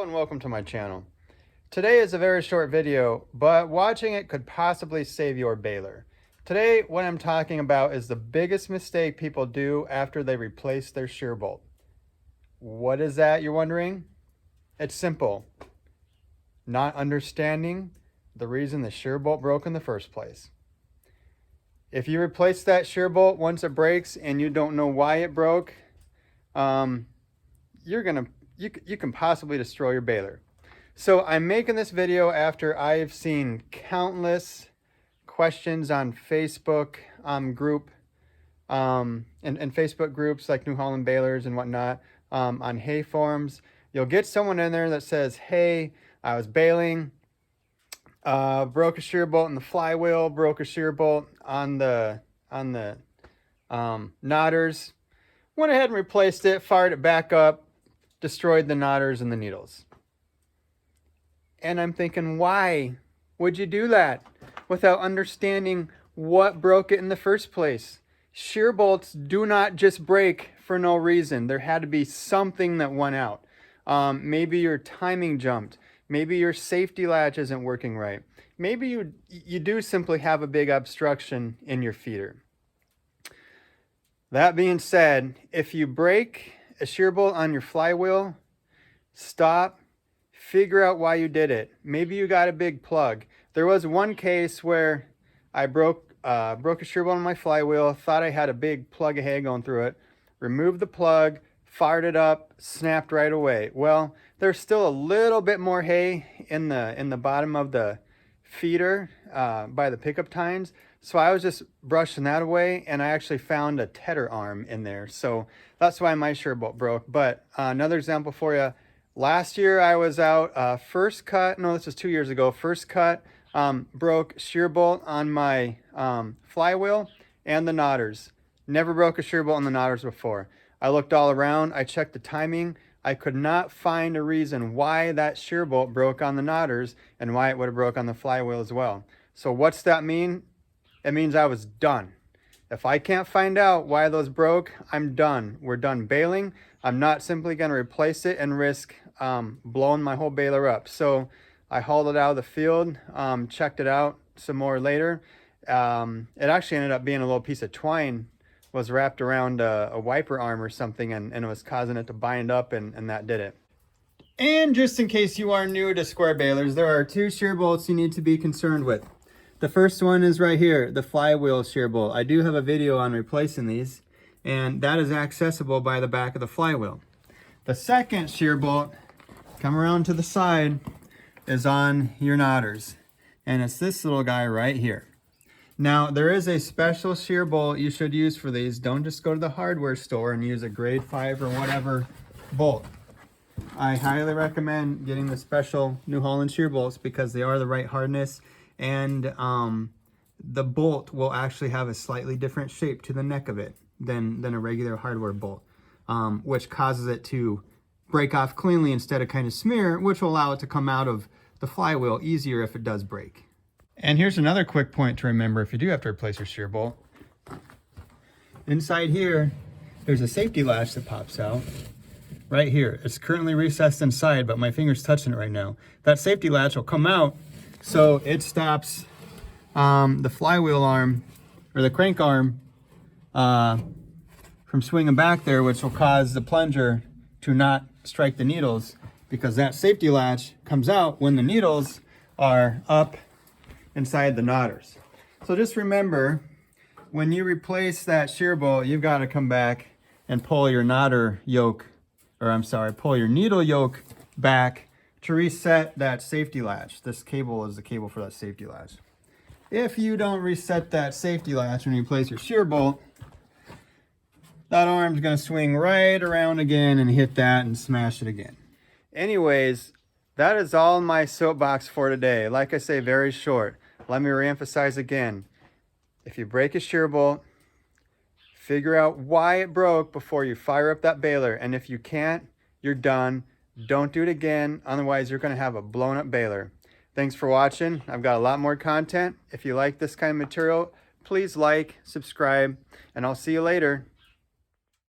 and welcome to my channel. Today is a very short video, but watching it could possibly save your baler. Today, what I'm talking about is the biggest mistake people do after they replace their shear bolt. What is that, you're wondering? It's simple. Not understanding the reason the shear bolt broke in the first place. If you replace that shear bolt once it breaks and you don't know why it broke, you can possibly destroy your baler. So I'm making this video after I've seen countless questions on Facebook group and Facebook groups like New Holland Balers and whatnot, on hay forums. You'll get someone in there that says, hey, I was baling, broke a shear bolt in the flywheel, broke a shear bolt on the knotters, went ahead and replaced it, fired it back up, destroyed the knotters and the needles. And I'm thinking, why would you do that without understanding what broke it in the first place? Shear bolts do not just break for no reason. There had to be something that went out. Maybe your timing jumped. Maybe your safety latch isn't working right. Maybe you do simply have a big obstruction in your feeder. That being said, if you break a shear bolt on your flywheel, stop, figure out why you did it. Maybe you got a big plug. There was one case where I broke a shear bolt on my flywheel, thought I had a big plug of hay going through it, removed the plug, fired it up, snapped right away. Well, there's still a little bit more hay in the bottom of the feeder by the pickup tines. So I was just brushing that away, and I actually found a tedder arm in there. So that's why my shear bolt broke. But another example for you. Last year I was out, first cut, no, this was 2 years ago, first cut, broke shear bolt on my flywheel and the knotters. Never broke a shear bolt on the knotters before. I looked all around, I checked the timing. I could not find a reason why that shear bolt broke on the knotters and why it would have broke on the flywheel as well. So what's that mean? It means I was done. If I can't find out why those broke, I'm done. We're done baling. I'm not simply going to replace it and risk blowing my whole baler up. So I hauled it out of the field, checked it out some more later. It actually ended up being a little piece of twine was wrapped around a wiper arm or something, and it was causing it to bind up, and that did it. And just in case you are new to square balers, there are two shear bolts you need to be concerned with. The first one is right here, the flywheel shear bolt. I do have a video on replacing these, and that is accessible by the back of the flywheel. The second shear bolt, come around to the side, is on your knotters, and it's this little guy right here. Now, there is a special shear bolt you should use for these. Don't just go to the hardware store and use a grade 5 or whatever bolt. I highly recommend getting the special New Holland shear bolts because they are the right hardness, and the bolt will actually have a slightly different shape to the neck of it than a regular hardware bolt, which causes it to break off cleanly instead of kind of smear, which will allow it to come out of the flywheel easier if it does break. And here's another quick point to remember if you do have to replace your shear bolt. Inside here, there's a safety latch that pops out right here. It's currently recessed inside, but my finger's touching it right now. That safety latch will come out, so it stops the flywheel arm or the crank arm from swinging back there, which will cause the plunger to not strike the needles, because that safety latch comes out when the needles are up inside the knotters. So just remember, when you replace that shear bolt, you've got to come back and pull your knotter yoke, pull your needle yoke back to reset that safety latch. This cable is the cable for that safety latch. If you don't reset that safety latch when you place your shear bolt, that arm's going to swing right around again and hit that and smash it again. Anyways, that is all my soapbox for today. Like I say, very short. Let me reemphasize again. If you break a shear bolt, figure out why it broke before you fire up that baler. And if you can't, you're done. Don't do it again. Otherwise, you're going to have a blown up baler. Thanks for watching. I've got a lot more content. If you like this kind of material, please like, subscribe, and I'll see you later.